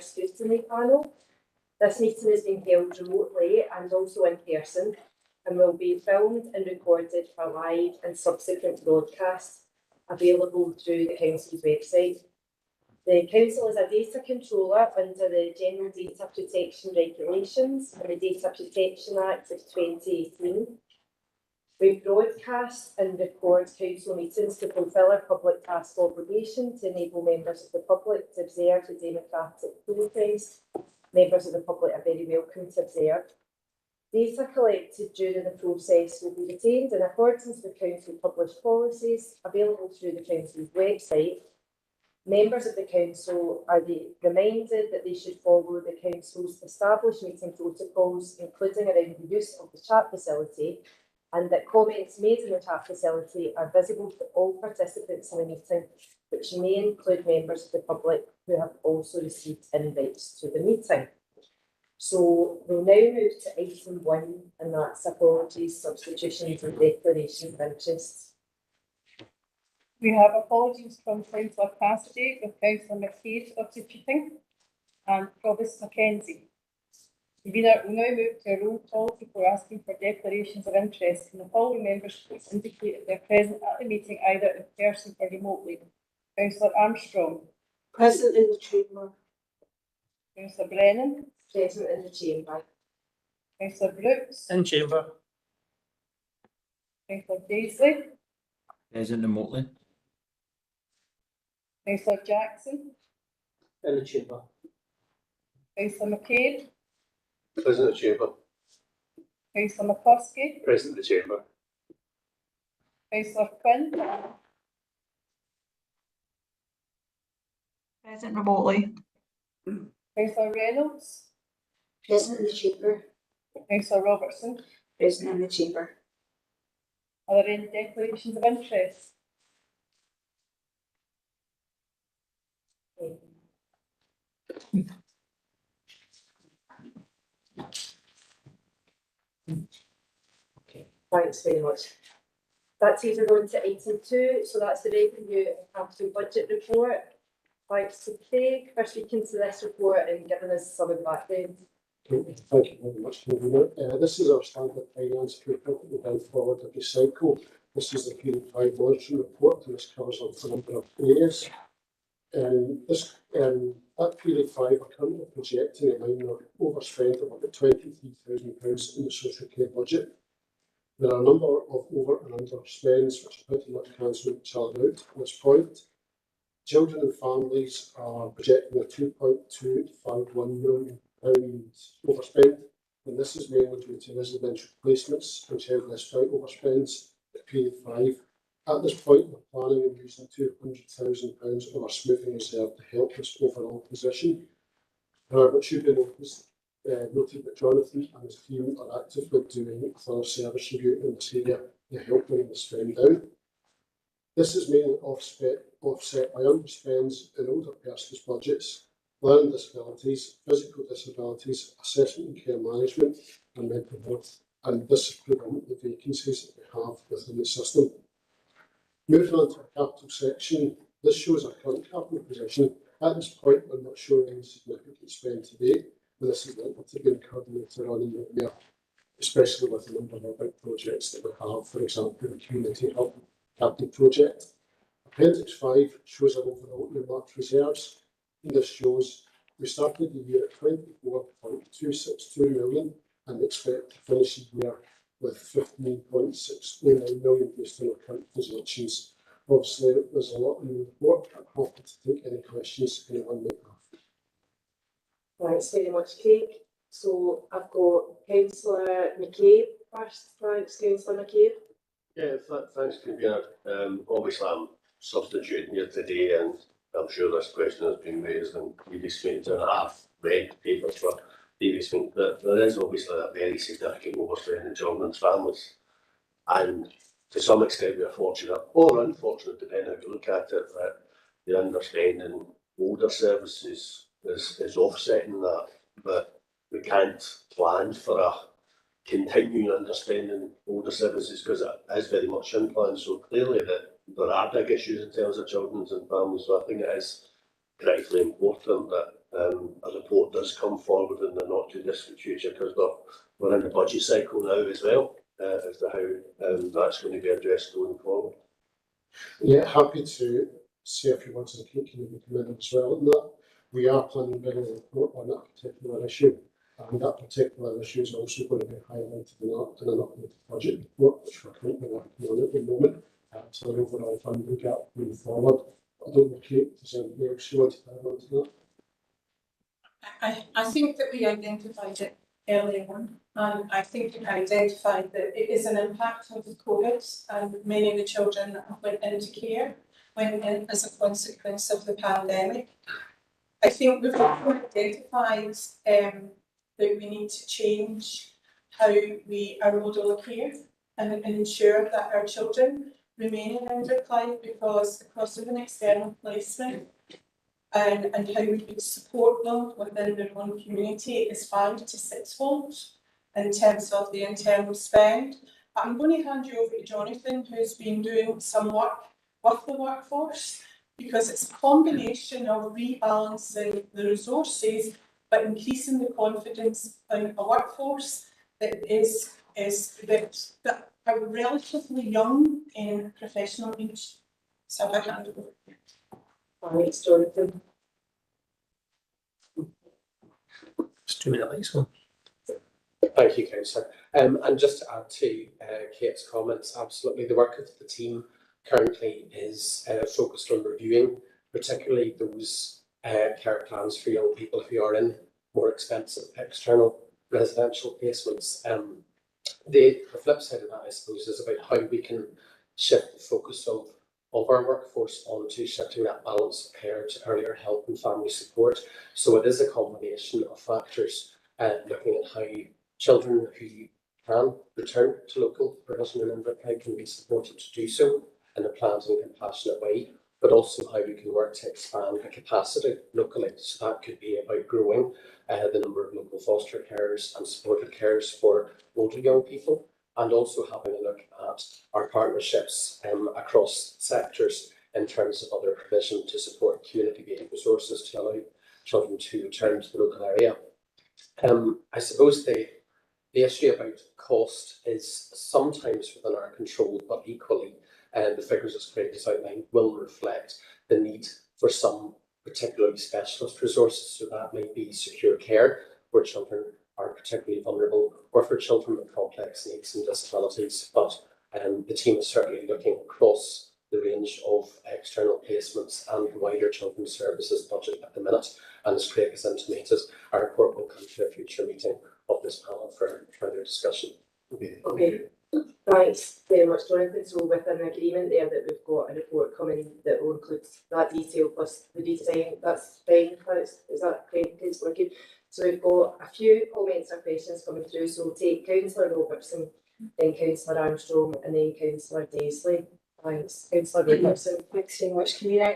Scrutiny panel. This meeting is being held remotely and also in person and will be filmed and recorded for live and subsequent broadcasts available through the Council's website. The Council is a data controller under the General Data Protection Regulations and the Data Protection Act of 2018. We broadcast and record Council meetings to fulfil our public task obligation to enable members of the public to observe the democratic process. Members of the public are very welcome to observe. Data collected during the process will be retained in accordance with Council published policies available through the Council's website. Members of the Council are reminded that they should follow the Council's established meeting protocols, including around the use of the chat facility, and that comments made in the chat facility are visible to all participants in the meeting, which may include members of the public who have also received invites to the meeting. So we'll now move to item 1, and that's apologies, substitutions and declarations of interest. We have apologies from Councillor Cassidy with Councillor McCabe substituting and Provost Mackenzie. We will now move to a roll call before asking for declarations of interest, and the following members please indicate if they're present at the meeting either in person or remotely. Councillor Armstrong. Present in the chamber. Councillor Brennan. Present in the chamber. Councillor Brooks. In chamber. Councillor Daisley. Present remotely. Councillor Jackson. In the chamber. Councillor McCabe. Present in the chamber. Councillor McCluskey. Present in the chamber. Councillor Quinn. Present remotely. Councillor Reynolds. Present in the chamber. Councillor Robertson. Present in the chamber. Are there any declarations of interest? Okay, thanks very much. That takes us on to item 2, so that's the revenue and capital budget report. Thanks to Craig for speaking to this report and giving us some of the background. Thank you very much, Convener. This is our standard finance report that we bring forward every cycle. This is the period 5 monitoring report, and this covers a number of areas. At period 5, we're currently projecting a minor overspend of about £23,000 in the social care budget. There are a number of over and under spends which are pretty much cancelling each other out at this point. Children and families are projecting a £2.251 million overspend, and this is mainly due to residential placements and child respite overspends at period 5. At this point, we're planning on using £200,000 of our smoothing reserve to help this overall position. However, it should be noted that Jonathan and his team are actively doing a thorough service review in this area to help bring the spend down. This is mainly offset by underspends in older persons' budgets, learning disabilities, physical disabilities, assessment and care management, and mental health, and this is predominantly vacancies that we have within the system. Moving on to our capital section, this shows our current capital position. At this point, we're not showing any significant spend today, and this is likely to be incurred later on in the year, especially with a number of big projects that we have, for example, the Community Hub capital project. Appendix 5 shows our overall earmarked reserves. And this shows we started the year at 24.262 million and expect to finish the year with 15.609 million based on our current projections. Obviously, there's a lot in the report. I'm happy to take any questions anyone might have. Thanks very much, Craig. So I've got Councillor McCabe first. Thanks, Councillor McCabe. Yeah, thanks, Convener. Obviously, I'm substituting here today, and I'm sure this question has been raised in previous meetings, and I've read papers for previous meetings, but there is obviously a very significant overspend in children and families. And to some extent, we are fortunate, or unfortunate, depending how you look at it, that the underspend in older services is offsetting that. But we can't plan for a continuing underspending older services because it is very much unplanned. So clearly that there are big issues in terms of children and families. So I think it is critically important that a numbers come forward in the not too distant future, because we're in the budget cycle now as well, as to how that's going to be addressed going forward. Yeah, happy to say a few words in the community committee as well. And that we are planning to bring a report on that particular issue. And that particular issue is also going to be highlighted in an updated budget report, which we're currently working on at the moment. So the overall funding gap moving forward. I don't know, Kate, if there's anything else you want to add on to that? I think that we identified it earlier on, and I think we identified that it is an impact of the COVID, and many of the children that went into care went in as a consequence of the pandemic. I think we've also identified that we need to change how our model of care and ensure that our children remain in underclive, because the cost of an external placement and how we would support them within their own community is 5 to 6-fold in terms of the internal spend. But I'm going to hand you over to Jonathan, who's been doing some work with the workforce, because it's a combination of rebalancing the resources but increasing the confidence in a workforce that that are relatively young in professional age. So I hand over. Thanks, Jonathan. It's 2 minute lights on. Thank you, Councillor. And just to add to Kate's comments, absolutely, the work of the team currently is focused on reviewing particularly those care plans for young people who are in more expensive external residential placements. The flip side of that, I suppose, is about how we can shift the focus of our workforce onto shifting that balance of care to earlier help and family support. So it is a combination of factors, looking at how children who can return to local provision and underclive can be supported to do so in a planned and compassionate way, but also how we can work to expand the capacity locally. So that could be about growing the number of local foster carers and supported carers for older young people, and also having a look at our partnerships across sectors in terms of other provision to support community-based resources to allow children to return to the local area. I suppose the issue about cost is sometimes within our control, but equally the figures as Craig has outlined will reflect the need for some particularly specialist resources. So that might be secure care, where children are particularly vulnerable, or for children with complex needs and disabilities. But the team is certainly looking across the range of external placements and the wider children's services budget at the minute. And as Craig has intimated, our report will come to a future meeting of this panel for further discussion. Okay, thanks very much, Jonathan. So with an agreement there that we've got a report coming that will include that detail plus the design, that's fine. Is that great? It's working. So we've got a few comments or questions coming through. So we'll take Councillor Robertson, then Councillor Armstrong, and then Councillor Daisley. Thanks, Councillor Robertson. Thanks very much, Camilla.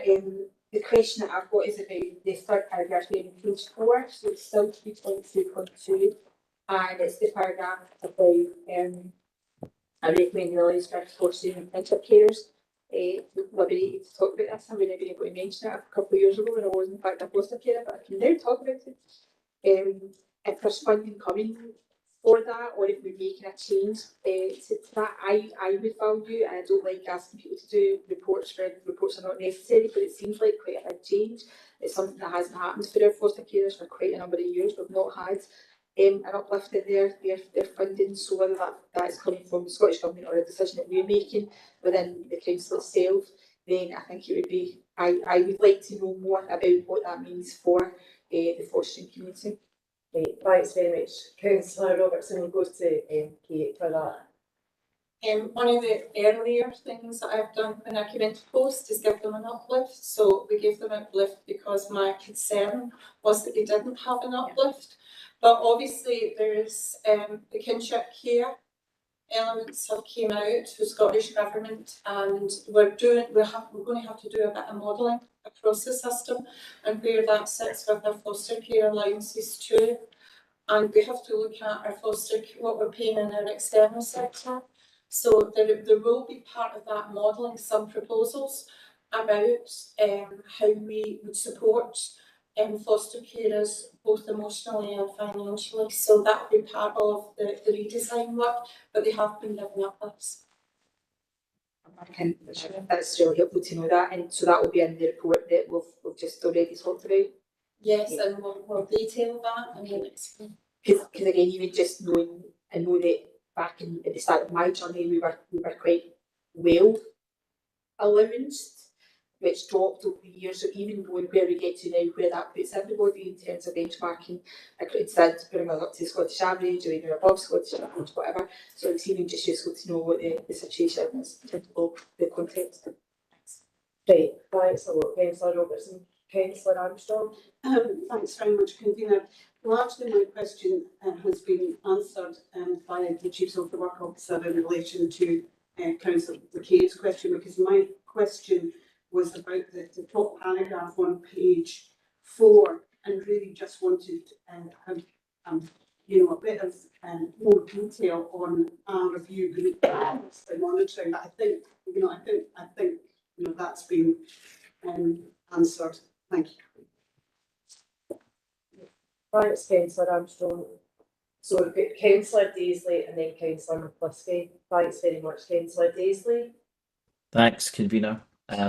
The question that I've got is about the third paragraph here in page 4, so it's still 3.2.2, and it's the paragraph about I recommend the Lorries for student internship carers. Liberated to talk about this. I wouldn't have been able to mention it a couple of years ago when I was in fact a foster carer, but I can now talk about it. If there's funding coming for that, or if we're making a change to that, I would value, and I don't like asking people to do reports where reports are not necessary, but it seems like quite a big change. It's something that hasn't happened for our foster carers for quite a number of years. We've not had an uplift in their funding, so whether that is coming from the Scottish Government or a decision that we're making within the council itself, then I think it would be, I would like to know more about what that means for the fostering community. Right, thanks very much. Councillor Robertson will go to Kate for that. One of the earlier things that I've done when I came into post is give them an uplift. So we gave them an uplift because my concern was that they didn't have an uplift. But obviously there's the kinship care elements have came out for Scottish Government, and we're going to have to do a bit of modelling across the system and where that sits with our foster care allowances too. And we have to look at our what we're paying in our external sector. So there will be part of that modelling some proposals about how we would support foster carers, both emotionally and financially. So that will be part of the redesign work, but they have been giving up this. That's really helpful to know that, and so that will be in the report that we've just already talked about. Yes, Yeah. and we'll detail that in the next one. Because again, even just knowing, I know that back at the start of my journey, we were quite well allowanced, which dropped over the years. So even knowing where we get to now, where that puts everybody in terms of benchmarking, instead of putting us up to the Scottish average or even above Scottish average, whatever. So it's even just useful to know what the situation is in terms of the context. Right, thanks a lot, Councillor Robertson. Councillor Armstrong. Thanks very much, Convener. Largely my question has been answered by the Chief Social Work Officer in relation to Councillor McKay's question, because my question was about the top paragraph on page 4, and really just wanted a bit of more detail on our review group and monitoring. I think that's been answered. Thank you. Thanks, Councillor Armstrong. So we've got Councillor Daisley and then Councillor McCluskey. Thanks very much, Councillor Daisley. Thanks, Convener.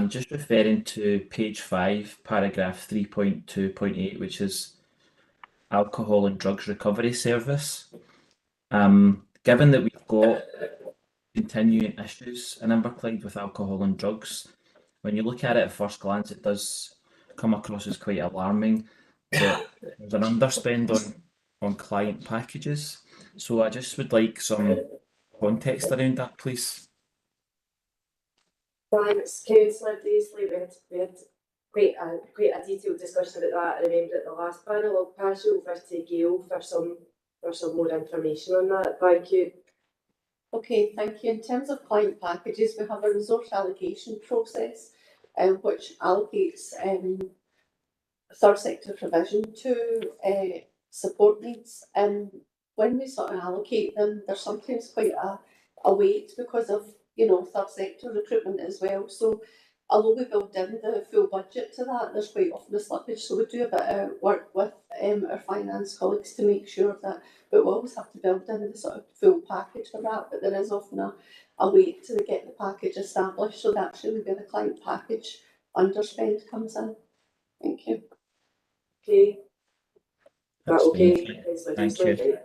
Just referring to page 5, paragraph 3.2.8, which is Alcohol and Drugs Recovery Service. Given that we've got continuing issues in Inverclyde with alcohol and drugs, when you look at it at first glance, it does come across as quite alarming that there's an underspend on client packages. So I just would like some context around that, please. Thanks, Councillor Daisley. We had quite a detailed discussion about that. I remember at the last panel. I'll pass you over to Gail for some more information on that. Thank you. Okay, thank you. In terms of client packages, we have a resource allocation process which allocates third sector provision to support needs. And when we sort of allocate them, there's sometimes quite a weight because of, third sector recruitment as well. So although we build in the full budget to that, there's quite often a slippage. So we do a bit of work with our finance colleagues to make sure that, but we always have to build in the sort of full package for that. But there is often a wait to get the package established. So that's really where the client package underspend comes in. Thank you. Okay. That's Okay. me. Councillor Thank Daisley. you.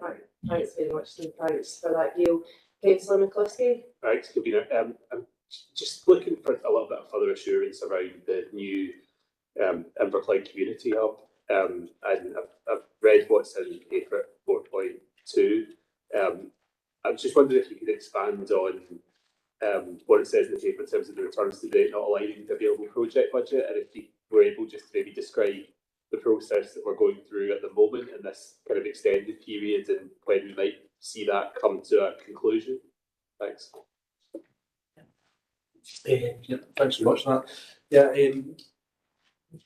Thanks very much, and thanks for that, Gail. Councillor McCluskey. Thanks, Convener. I'm just looking for a little bit of further assurance around the new Inverclyde Community Hub. And I've read what's in paper 4.2. I'm just wondering if you could expand on what it says in the paper in terms of the returns to date not aligning with the available project budget, and if you were able just to maybe describe the process that we're going through at the moment in this kind of extended period and when we might see that come to a conclusion. Thanks. Thanks so much for that.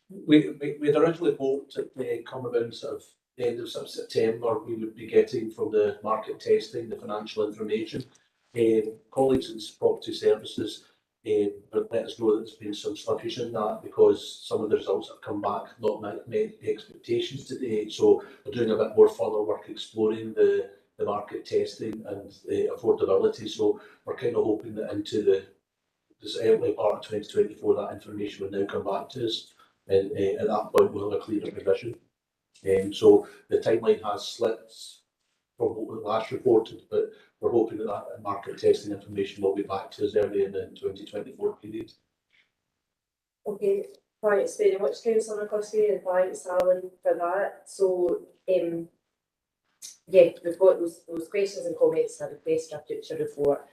We'd originally hoped that come around sort of the end of September we would be getting from the market testing the financial information. Colleagues in property services let us know that there's been some sluggish in that because some of the results have come back not met the expectations today. So we're doing a bit more further work exploring the market testing and the affordability. So we're kind of hoping that into this early part of 2024 that information will now come back to us, and at that point we'll have a clearer vision. So the timeline has slipped from what we last reported, but we're hoping that that market testing information will be back to us early in the 2024 period. Okay, thanks very much, Councillor McCluskey, and thanks, Alan, for that. So, yeah, we've got those questions and comments and a request for a future report.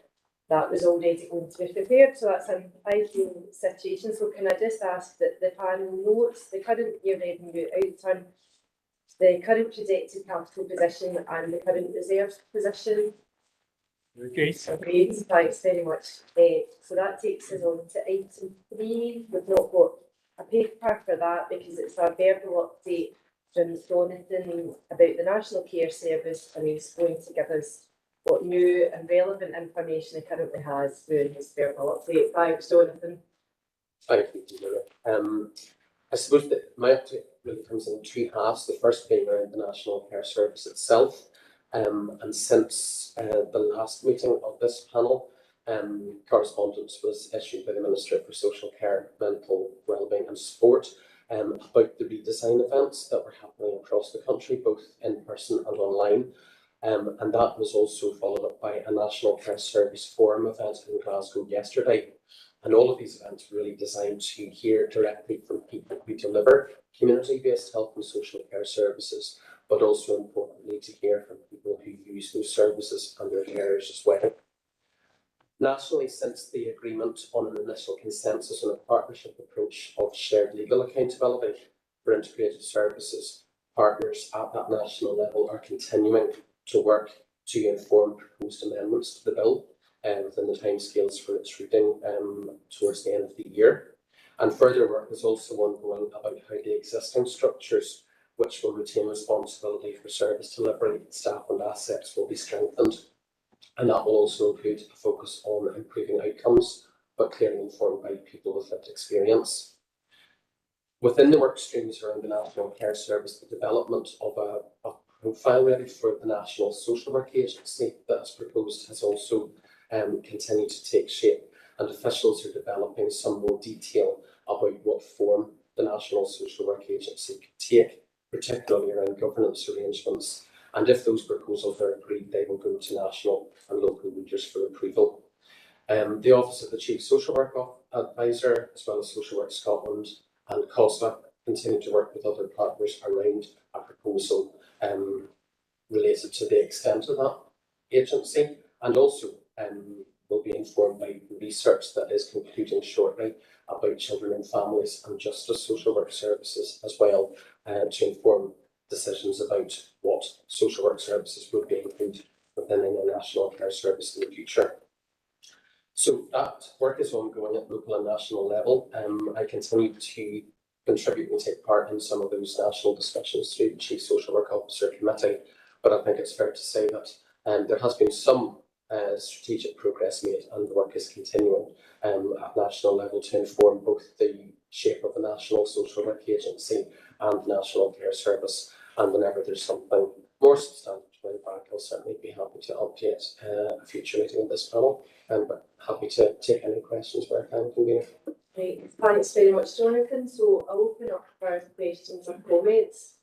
That was already going to be prepared, so that's an ideal situation. So can I just ask that the panel notes the current year revenue outturn, the current projected capital position and the current reserves position? Okay. Great, thanks very much. So that takes us on to item 3. We've not got a paper for that because it's a verbal update from Jonathan about the National Care Service, and he's going to give us what new and relevant information he currently has through his verbal update. Thanks, Jonathan. Thank you, Convener. I suppose that my really comes in two halves, the first being around the National Care Service itself. And since the last meeting of this panel, correspondence was issued by the Minister for Social Care, Mental Wellbeing and Sport about the redesign events that were happening across the country, both in person and online. And that was also followed up by a National Care Service Forum event in Glasgow yesterday. And all of these events were really designed to hear directly from people who deliver community-based health and social care services, but also importantly to hear from people who use those services and their carers as well. Nationally, since the agreement on an initial consensus on a partnership approach of shared legal accountability for integrated services, partners at that national level are continuing to work to inform proposed amendments to the bill within the timescales for its reading towards the end of the year. And further work is also ongoing about how the existing structures, which will retain responsibility for service delivery, staff and assets, will be strengthened. And that will also include a focus on improving outcomes, but clearly informed by people with lived experience. Within the work streams around the National Care Service, the development of a profile ready for the National Social Work Agency that is proposed has also continued to take shape, and officials are developing some more detail about what form the National Social Work Agency could take, particularly around governance arrangements. And if those proposals are agreed, they will go to national and local leaders for approval. The Office of the Chief Social Work Advisor, as well as Social Work Scotland and COSLA, continue to work with other partners around a proposal related to the extent of that agency, and also will be informed by research that is concluding shortly about children and families and justice social work services as well, to inform decisions about what social work services would be included within a national care service in the future. So that work is ongoing at local and national level. I continue to contribute and take part in some of those national discussions through the Chief Social Work Officer Committee, but I think it's fair to say that there has been some strategic progress made, and the work is continuing at national level to inform both the shape of the National Social Work Agency and the National Care Service. And whenever there's something more substantial to bring back, I'll certainly be happy to update a future meeting of this panel. But happy to take any questions where I can, Convener. Right, thanks very much, Jonathan. So I'll open up for questions or comments.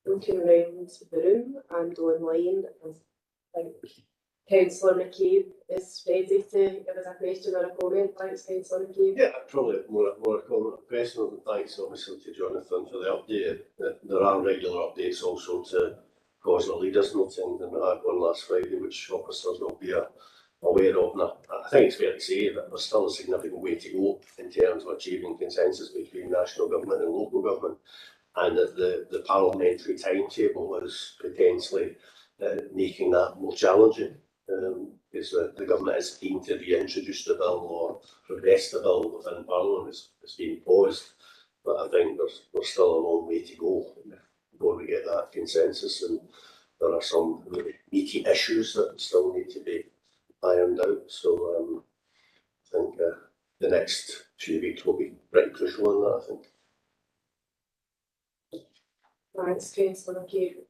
Looking around the room and online, I think Councillor McCabe is ready to give us a question or a comment. Thanks, Councillor McCabe. Yeah, probably more a comment or question, and thanks obviously to Jonathan for the update. There are regular updates also to COSLA leaders meeting, and we had one last Friday, which officers will be aware of. And I think it's fair to say that there's still a significant way to go in terms of achieving consensus between national government and local government, and that the parliamentary timetable is potentially making that more challenging. Because the government is keen to reintroduce the bill or progress the bill within Parliament. It's been paused, but I think there's still a long way to go before we get that consensus, and there are some really meaty issues that still need to be ironed out. So I think the next few weeks will be pretty crucial in that, I think. Thanks, Councillor McCabe.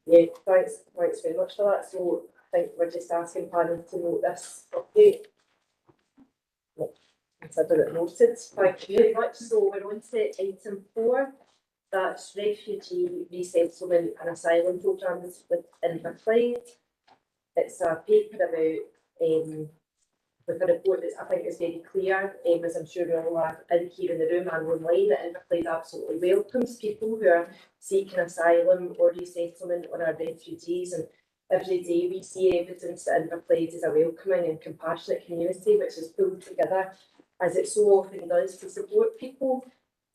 Yeah, thanks very much for that. So I think we're just asking panel to note this update. Consider it noted. Thank you very much. So we're on to item 4. That's refugee resettlement and asylum programmes with Inverclyde. It's a paper about with a report that I think is very clear, as I'm sure we all have in here in the room and online, that Inverclyde absolutely welcomes people who are seeking asylum or resettlement or are refugees. And every day we see evidence that Inverclyde is a welcoming and compassionate community which is pulled together, as it so often does, to support people,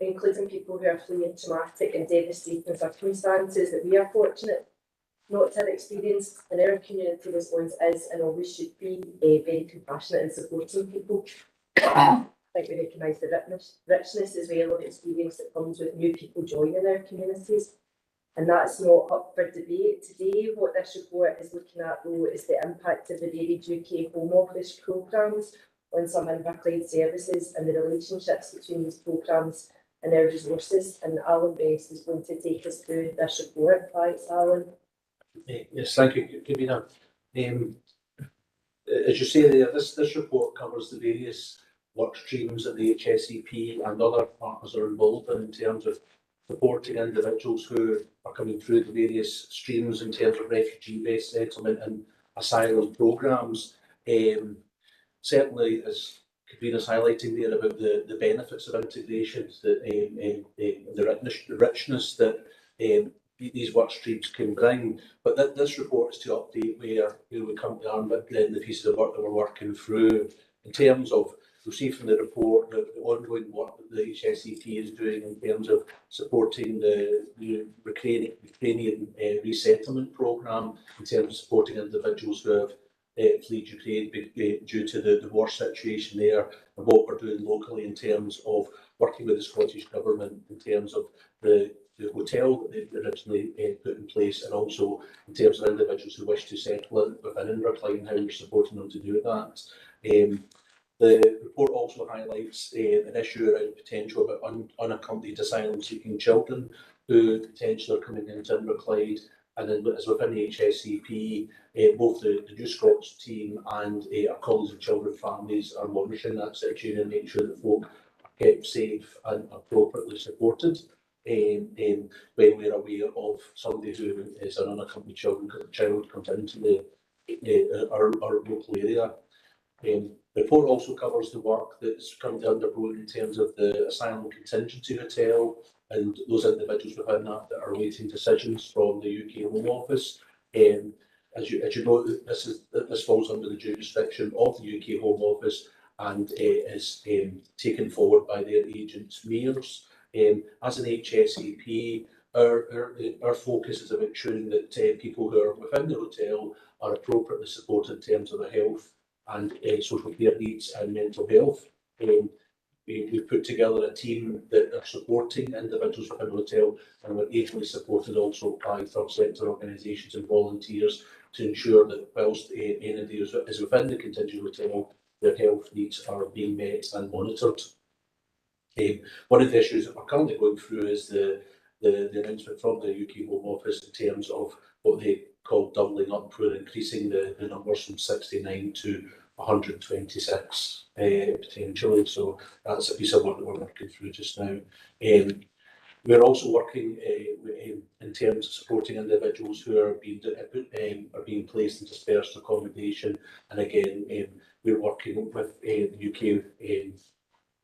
including people who are fleeing traumatic and devastating circumstances that we are fortunate not to have experienced. And our community response is and always should be very compassionate and supporting people. I think we recognise the richness as well of experience that comes with new people joining our communities. And that's not up for debate today. What this report is looking at, though, is the impact of the varied UK Home Office programmes on some Inverclyde services and the relationships between these programmes and their resources. And Alan Best is going to take us through this report. Thanks, Alan. Yes, thank you, Convener. As you say there, this report covers the various work streams that the HSEP and other partners are involved in terms of supporting individuals who are coming through the various streams in terms of refugee-based settlement and asylum programmes. Certainly, as Katrina's highlighting there about the benefits of integration, the richness that these work streams can bring. But this report is to update where we currently are with the pieces of work that we're working through in terms of, you'll see from the report the ongoing work that the HSEP is doing in terms of supporting the Ukrainian resettlement programme, in terms of supporting individuals who have fled Ukraine due to the war situation there, and what we're doing locally in terms of working with the Scottish Government in terms of the hotel that they originally put in place, and also in terms of individuals who wish to settle within Inverclyde and how we're supporting them to do that. The report also highlights an issue around potential about unaccompanied asylum-seeking children who potentially are coming into Inverclyde. And then, as within the HSEP, both the New Scots team and our colleagues of children families are monitoring that situation and make sure that folk are kept safe and appropriately supported. When we're aware of somebody who is an unaccompanied child comes into our local area. The report also covers the work that's currently undergoing in terms of the Asylum Contingency Hotel and those individuals within that are awaiting decisions from the UK Home Office. As you know, this falls under the jurisdiction of the UK Home Office and is taken forward by their agents' mayors. As an HSEP, our focus is about ensuring that people who are within the hotel are appropriately supported in terms of their health and social care needs and mental health. We've put together a team that are supporting individuals within the hotel, and we're ably supported also by third sector organisations and volunteers to ensure that whilst anybody is within the contingent hotel, their health needs are being met and monitored. One of the issues that we're currently going through is the announcement from the UK Home Office in terms of what they call doubling up. We're increasing the numbers from 69 to 126 potentially. So that's a piece of work that we're working through just now. We're also working in terms of supporting individuals who are being placed in dispersed accommodation, and again we're working with the UK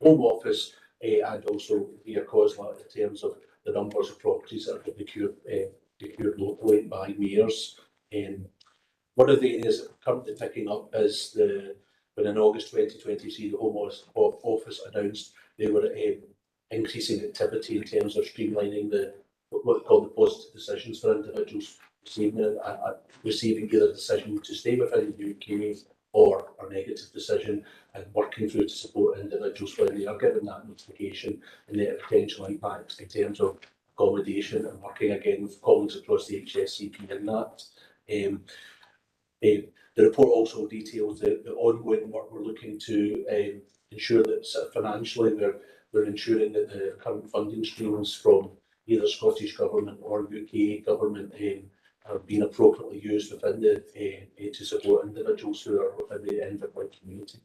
Home Office and also via COSLA in terms of the numbers of properties that are procured locally by mayors. One of the areas that we're currently picking up is when in August 2023 the Home Office announced they were increasing activity in terms of streamlining what they call the positive decisions for individuals receiving either a decision to stay within the UK or a negative decision, and working through to support individuals when they are given that notification and their potential impact in terms of accommodation, and working again with colleagues across the HSCP in that. The report also details the ongoing work we're looking to ensure that financially we're ensuring that the current funding streams from either Scottish Government or UK Government are being appropriately used within to support individuals who are within the Inverclyde community.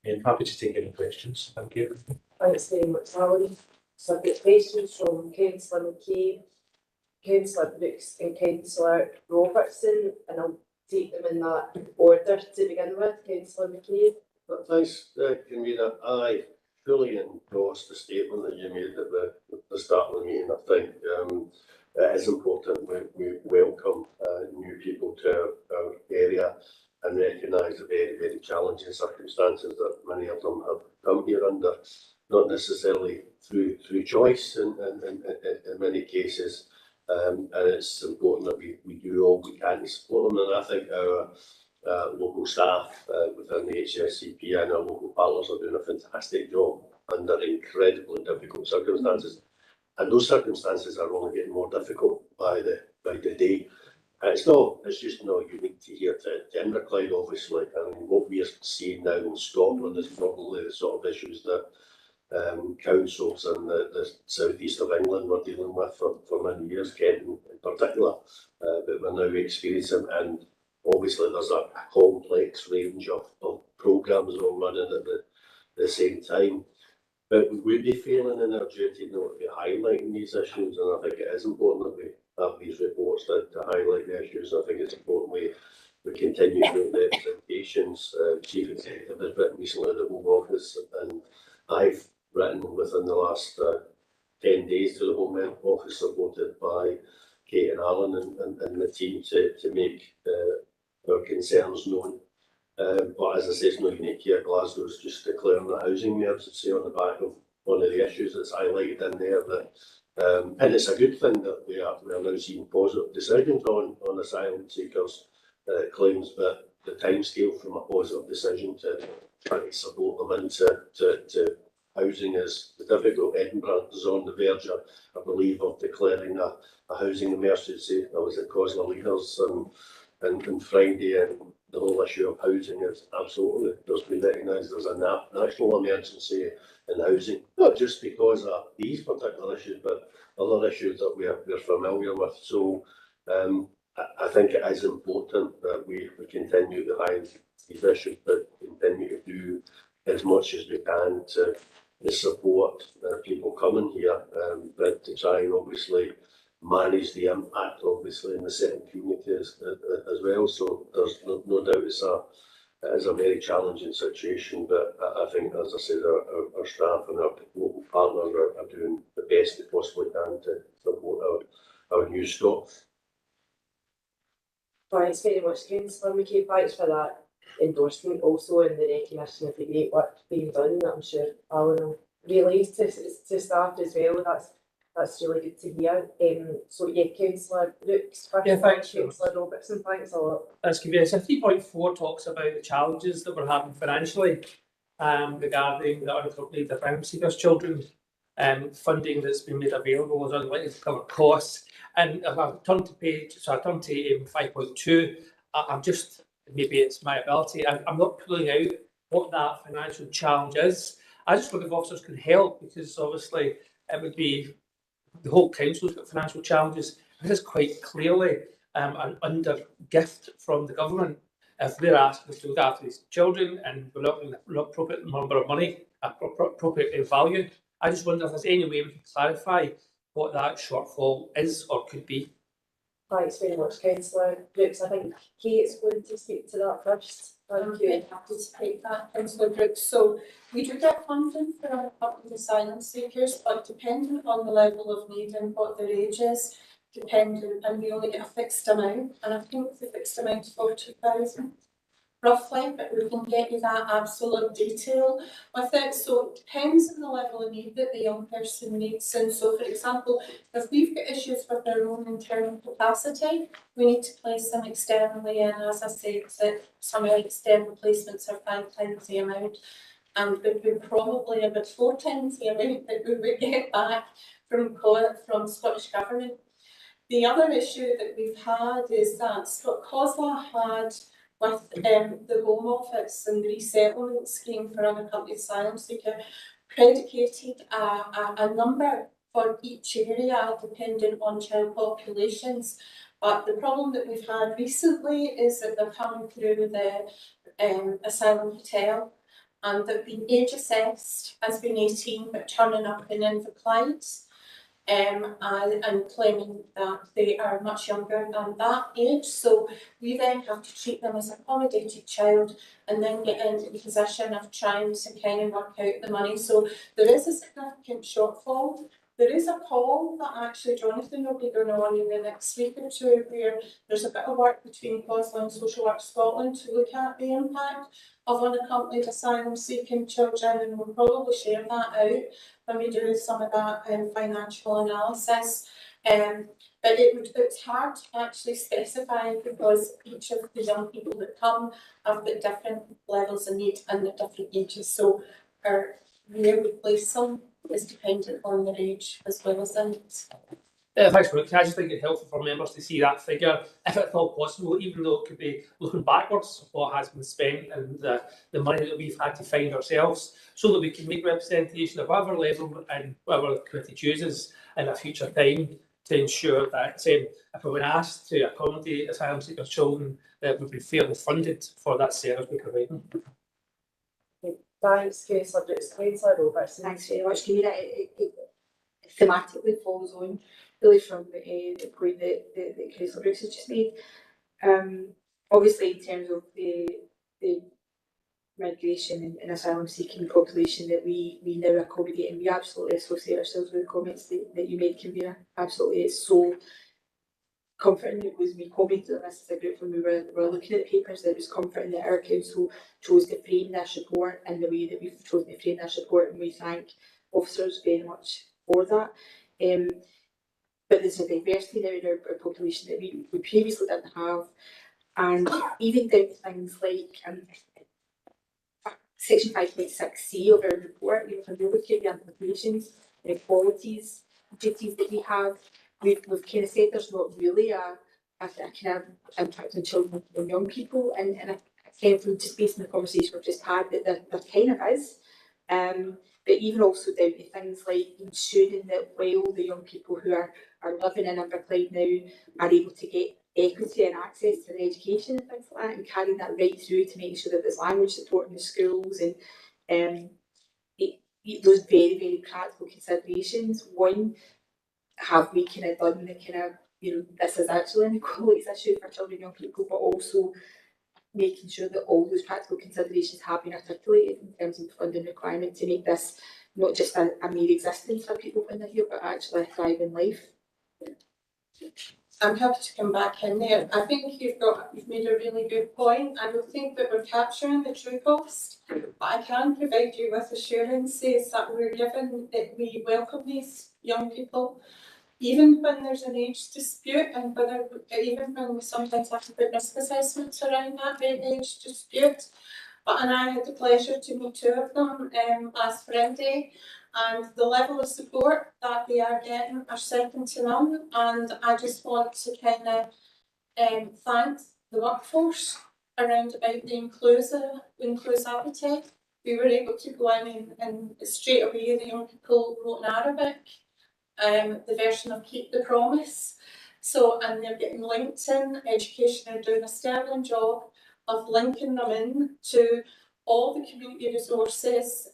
I'm happy to take any questions. Thank you. Thanks very much, Alan. So I've got questions from Councillor McCabe, Councillor Brooks and Councillor Robertson, and I'll take them in that order to begin with. Councillor McCabe. Thanks, Convener. I fully endorse the statement that you made at the start of the meeting. I think it is important we welcome new people to our area and recognise the very, very challenging circumstances that many of them have come here under, not necessarily through choice in many cases. And it's important that we do all we can to support them. And I think our local staff within the HSCP and our local partners are doing a fantastic job under incredibly difficult circumstances. And those circumstances are only getting more difficult by the day. It's just not unique to here to Inverclyde, obviously. I mean, what we are seeing now in Scotland is probably the sort of issues that councils in the southeast of England were dealing with for many years, Kent in particular, but we're now experiencing, and obviously there's a complex range of programmes all running at the same time. But we would be feeling in our duty not to be highlighting these issues, and I think it is important that we have these reports to highlight the issues. I think it's important we continue to make the representations. Chief Executive has written recently the Home Office, and I've written within the last 10 days to the Home Office, supported by Kate and Alan and the team to make our concerns known. But as I say, it's not unique here. Glasgow's just declaring the housing emergency on the back of one of the issues that's highlighted in there. And it's a good thing that we are now seeing positive decisions on asylum seekers' claims, but the timescale from a positive decision to trying to support them into housing is difficult. Edinburgh is on the verge, I believe, of declaring a housing emergency. I was at COSLA Leaders on Friday, and the whole issue of housing is absolutely, there's been recognised as a national emergency in housing, not just because of these particular issues, but other issues that we're familiar with. So I think it is important that we continue to highlight these issues, but continue to do as much as we can to support people coming here, but to try and obviously manage the impact, obviously, in the setting community as well. So there's no doubt it is a very challenging situation, but I think, as I said, our staff and our local partners are doing the best they possibly can to support our new stock. Thanks very much, Councillor McKay. Thanks for that endorsement also, and the recognition of the great work being done. I'm sure Alan will relay to staff as well. That's really good to hear. So yeah, Councillor Brooks, thanks. Councillor Robertson, thanks a lot. That's good. So 3.4 talks about the challenges that we're having financially regarding the unaccompanied asylum seekers' children. Funding that's been made available is unlikely to cover costs. And if I turn to 5.2, I'm just, maybe it's my ability, I'm not pulling out what that financial challenge is. I just wonder if officers can help, because obviously it would be the whole council's got financial challenges. This is quite clearly an under gift from the government. If they're asking us to look after these children and we're not going to appropriate number of money, appropriate value, I just wonder if there's any way we can clarify what that shortfall is or could be. Thanks very much, Councillor Brooks. I think Kate's going to speak to that first. Thank you. I'm happy to take that, Councillor Brooks. So we do get funding for our unaccompanied asylum seekers, but depending on the level of need and what their age is, and we only get a fixed amount, and I think the fixed amount is 40,000 roughly, but we can get you that absolute detail with it. So it depends on the level of need that the young person needs. And so, for example, if we've got issues with their own internal capacity, we need to place them externally. And as I said, that some external placements are 5 times the amount, and would be probably about 4 times the amount that we would get back from Scottish Government. The other issue that we've had is that COSLA had, with the Home Office and the resettlement scheme for unaccompanied asylum seeker, predicated a number for each area depending on child populations. But the problem that we've had recently is that they're coming through the asylum hotel, and they've been age assessed as being 18 but turning up in Inverclyde. And claiming that they are much younger than that age. So we then have to treat them as an accommodated child and then get into the position of trying to kind of work out the money. So there is a significant shortfall. There is a call that actually Jonathan will be going on in the next week or two, where there's a bit of work between COSLA and Social Work Scotland to look at the impact of unaccompanied asylum seeking children, and we'll probably share that out when we do some of that financial analysis. But it's hard to actually specify, because each of the young people that come have got different levels of need and at different ages. So where we place them is dependent on their age as well as their needs. Thanks, Brooke. I just think it's helpful for members to see that figure, if at all possible, even though it could be looking backwards, what has been spent and the money that we've had to find ourselves, so that we can make representation of whatever level and whatever the committee chooses in a future time to ensure that if we're asked to accommodate asylum seekers' children, that we've been fairly funded for that service we provide them. Thanks, Councillor Brooks. Councillor Robertson. Thanks very much, Convener. It thematically follows on really from the point that Councillor Brooks has just made. Obviously, in terms of the migration and asylum seeking population that we now accommodate, and we absolutely associate ourselves with the comments that you made, Convener. Absolutely, it's so comforting. It was, we commented on this as a group when we were looking at the papers, that it was comforting that our council chose to frame this report in the way that we've chosen to frame this report, and we thank officers very much for that. But there's a diversity now in our population that we previously didn't have, and even down to things like section 5.6c of our report, when we look at the implications, inequalities, duties that we have, we've kind of said there's not really a kind of impact on children and young people, and I kind of just based on the conversation we've just had that there kind of is. But even also down to things like ensuring that while the young people who are living in Inverclyde now are able to get equity and access to their education and things like that, and carrying that right through to making sure that there's language support in the schools, and those very, very practical considerations. One, have we kind of done the kind of, this is actually an equalities issue for children and young people, but also making sure that all those practical considerations have been articulated in terms of funding requirement to make this not just a mere existence for people when they're here, but actually a thriving life. I'm happy to come back in there. I think you've made a really good point. I don't think that we're capturing the true cost, but I can provide you with assurances that we're given that we welcome these young people, even when there's an age dispute, and even when we sometimes have to put risk assessments around that age dispute. And I had the pleasure to meet two of them last Friday, and the level of support that they are getting are second to none. And I just want to kind of thank the workforce around about the inclusivity. We were able to go in and straight away the young people wrote in Arabic, the version of Keep the Promise. So, and they're getting linked in. Education are doing a sterling job of linking them in to all the community resources,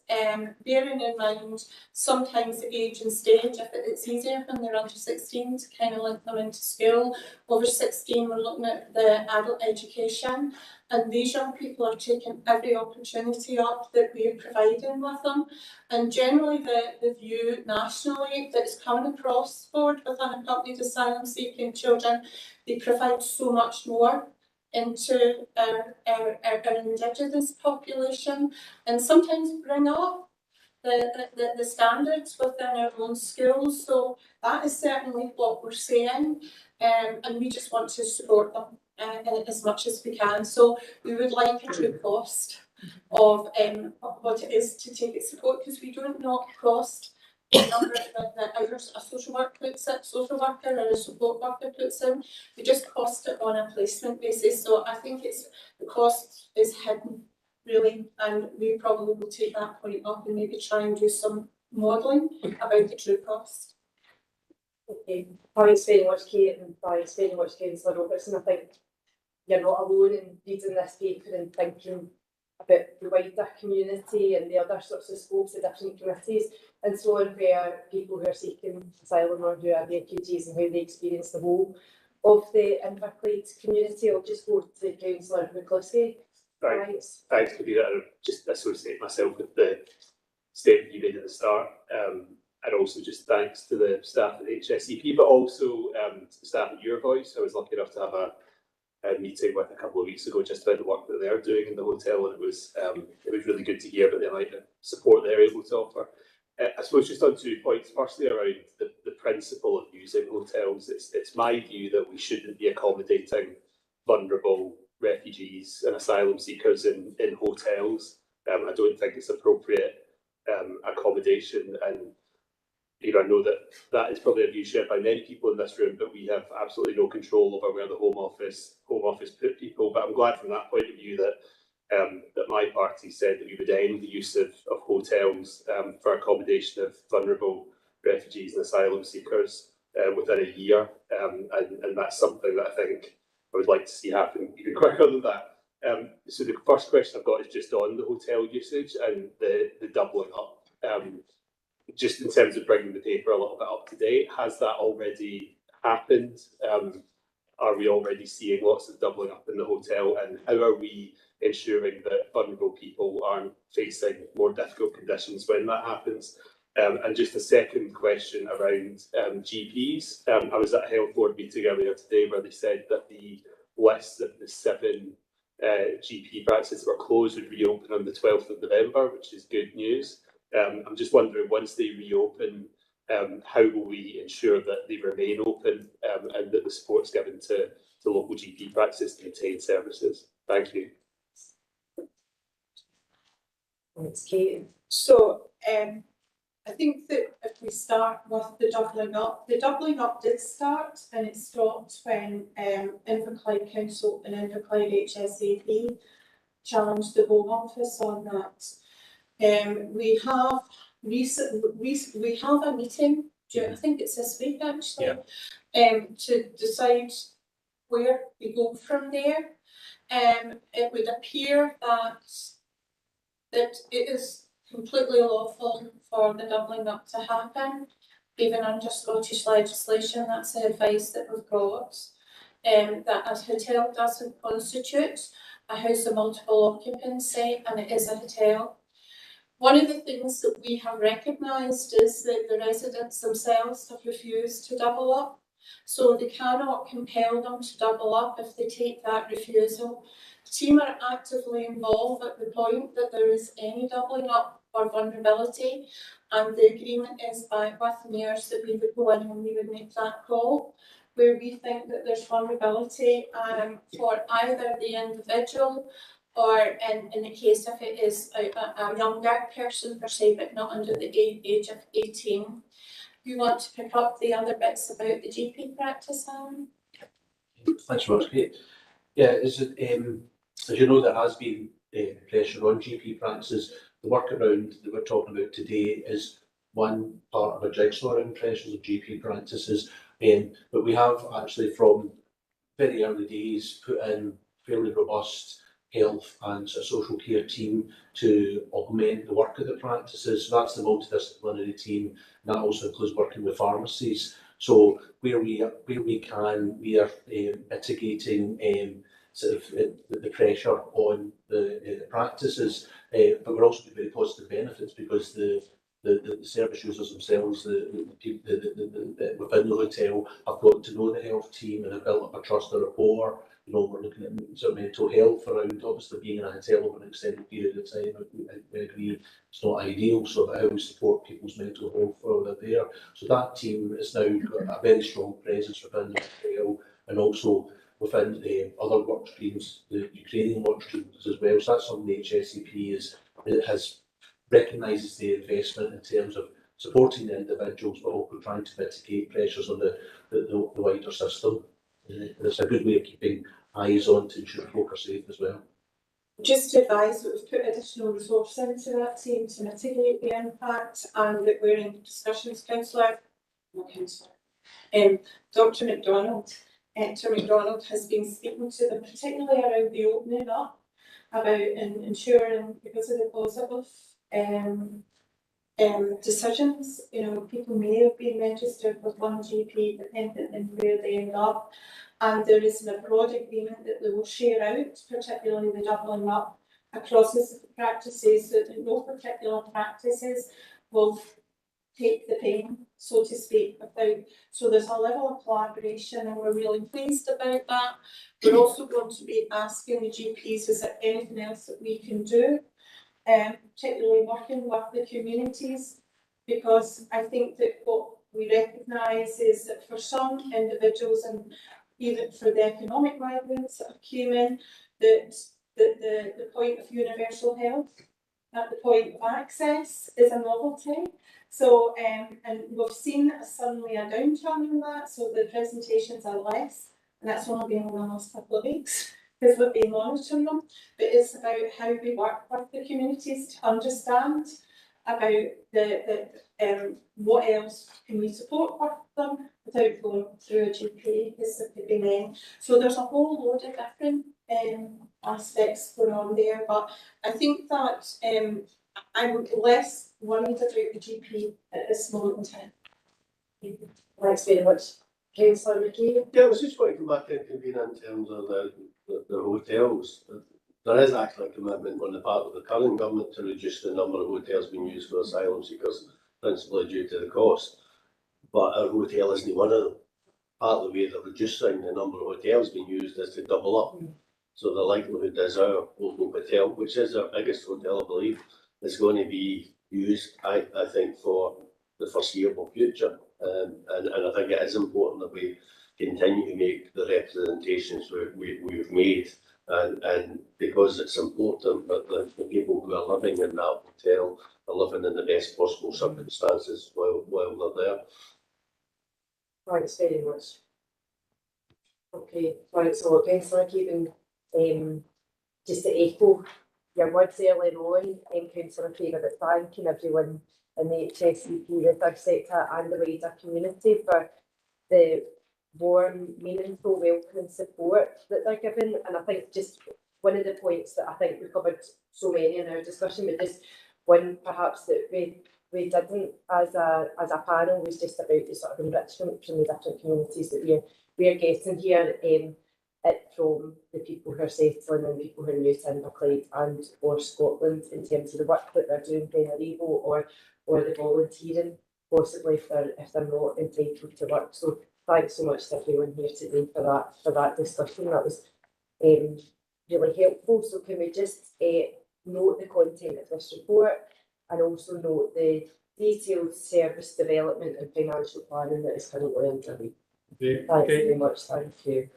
bearing in mind sometimes age and stage. If it's easier when they're under 16 to kind of link them into school. Over 16, we're looking at the adult education, and these young people are taking every opportunity up that we are providing with them. And generally the view nationally that is coming across the board with unaccompanied asylum seeking children, they provide so much more into our Indigenous population, and sometimes bring up the standards within our own schools. So that is certainly what we're saying, and we just want to support them as much as we can. So we would like a true cost of what it is to take its support, because we don't know the cost. The number that hours a social worker or a support worker puts in, we just cost it on a placement basis. So I think the cost is hidden really, and we probably will take that point up and maybe try and do some modelling about the true cost. Okay, thanks very much, Kate, and thanks very much, Councillor Robertson. I think you're not alone in reading this paper and thinking about the wider community and the other sorts of scopes of different committees and so on, where people who are seeking asylum or who are refugees and how they experience the whole of the Inverclyde community. I'll just go to Councillor McCluskey. Thanks, Kabir. I just associate myself with the statement you made at the start, and also just thanks to the staff at HSCP, but also to the staff at Your Voice. I was lucky enough to have a meeting with a couple of weeks ago just about the work that they're doing in the hotel, and it was really good to hear about the amount of support they're able to offer. I suppose just on 2 points. Firstly, around the principle of using hotels, it's my view that we shouldn't be accommodating vulnerable refugees and asylum seekers in hotels. I don't think it's appropriate accommodation, and I know that is probably a view shared by many people in this room, but we have absolutely no control over where the Home Office put people. But I'm glad from that point of view that that my party said that we would end the use of hotels for accommodation of vulnerable refugees and asylum seekers within a year, and that's something that I think I would like to see happen even quicker than that. So the first question I've got is just on the hotel usage and the doubling up. Just in terms of bringing the paper a little bit up to date, has that already happened? Are we already seeing lots of doubling up in the hotel, and how are we ensuring that vulnerable people aren't facing more difficult conditions when that happens? And just a second question around GPs. I was at a health board meeting earlier today where they said that the list of the 7 GP practices that were closed would reopen on the 12th of November, which is good news. I'm just wondering, once they reopen, how will we ensure that they remain open and that the support's given to local GP practices to maintain services? Thank you. Thanks, Kate. So I think that if we start with the doubling up did start, and it stopped when Inverclyde Council and Inverclyde HSAP challenged the Home Office on that. We have we have a meeting, I think it's this week actually, to decide where we go from there. It would appear that it is completely lawful for the doubling up to happen, even under Scottish legislation. That's the advice that we've got. That a hotel doesn't constitute a house of multiple occupancy, and it is a hotel. One of the things that we have recognised is that the residents themselves have refused to double up, so they cannot compel them to double up if they take that refusal. The team are actively involved at the point that there is any doubling up or vulnerability, and the agreement is with mayors that we would go in and we would make that call where we think that there's vulnerability for either the individual or in the case if it is a younger person per se, but not under the age of 18. You want to pick up the other bits about the GP practice, Alan? Thanks very much, Kate. Yeah, as you know, there has been pressure on GP practices. The workaround that we're talking about today is one part of a jigsaw around pressures of GP practices, but we have actually from very early days put in fairly robust health and social care team to augment the work of the practices. So that's the multidisciplinary team. And that also includes working with pharmacies. So where we can, we are mitigating sort of the pressure on the practices, but we're also getting very positive benefits because the service users themselves, the people within the hotel have gotten to know the health team and have built up a trust and rapport. You know, we're looking at sort of mental health around obviously being in a hotel over an extended period of time. I agree it's not ideal, so how we support people's mental health while they're there. So that team is now got a very strong presence within the hotel and also within other work streams, the Ukrainian work streams as well. So that's something the HSEP has recognises the investment in terms of supporting the individuals, but also trying to mitigate pressures on the wider system. And it's a good way of keeping eyes on to ensure folk are safe as well. Just to advise that we've put additional resource into that team to mitigate the impact, and that we're in discussions, Dr. McDonald. Dr. McDonald has been speaking to them, particularly around the opening up, about ensuring, because of the positive decisions, you know, people may have been registered with one GP dependent on where they end up, and there is a broad agreement that they will share out, particularly the doubling up across the practices, so that no particular practices will take the pain, so to speak, without. So there's a level of collaboration, and we're really pleased about that. We're also going to be asking the GPs, is there anything else that we can do? Particularly working with the communities, because I think that what we recognise is that for some individuals, and even for the economic migrants that have come in, that the point of universal health at the point of access is a novelty, So, and we've seen suddenly a downturn in that, so the presentations are less, and that's only been in the last couple of weeks, because we've been monitoring them. But it's about how we work with the communities to understand about what else can we support with them without going through a GP, because it could be men. So there's a whole load of different aspects going on there, but I think that I'm less worried about the GP at this moment in time. Thanks very much. Councillor McGee? Yeah, I was just going to come back in terms of the hotels. There is actually a commitment on the part of the current government to reduce the number of hotels being used for asylum seekers, principally due to the cost. But our hotel isn't one of them. Part of the way they're reducing the number of hotels being used is to double up. So the likelihood is our local hotel, which is our biggest hotel, I believe, is going to be used, I think, for the foreseeable future. And I think it is important that we continue to make the representations we've made. And because it's important that the people who are living in that hotel are living in the best possible circumstances while they're there. Thanks very much. Okay, thanks a lot, Councillor Keegan. Just to echo your words earlier on, Councillor Craig, about thanking everyone in the HSEP, the third sector and the wider community for the warm, meaningful, welcoming support that they're given. And I think just one of the points that I think we covered so many in our discussion, but just one perhaps that we didn't as a panel was just about the sort of enrichment from the different communities that we're getting here, from the people who are settling and people who are new to Inverclyde and or Scotland in terms of the work that they're doing when they're able, or the volunteering possibly if they're not entitled to work. So thanks so much to everyone here today for that discussion. That was really helpful. So can we just note the content of this report and also note the detailed service development and financial planning that is currently underway. Thanks very much, thank you.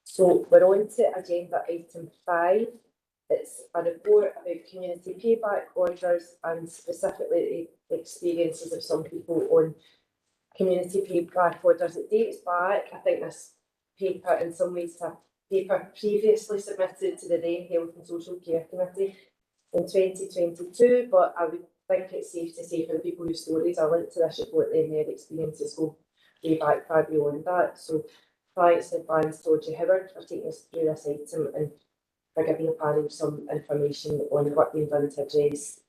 So we're on to agenda item 5. It's a report about community payback orders and specifically the experiences of some people on community payback orders. It dates back, I think this paper in some ways is a paper previously submitted to the then Health and Social Care Committee in 2022, but I would think it's safe to say for the people whose stories are linked to this report, then their experiences go way back far beyond that. So thanks in advance to Audrey Howard for taking us through this item and for giving the panel some information on the work being done to address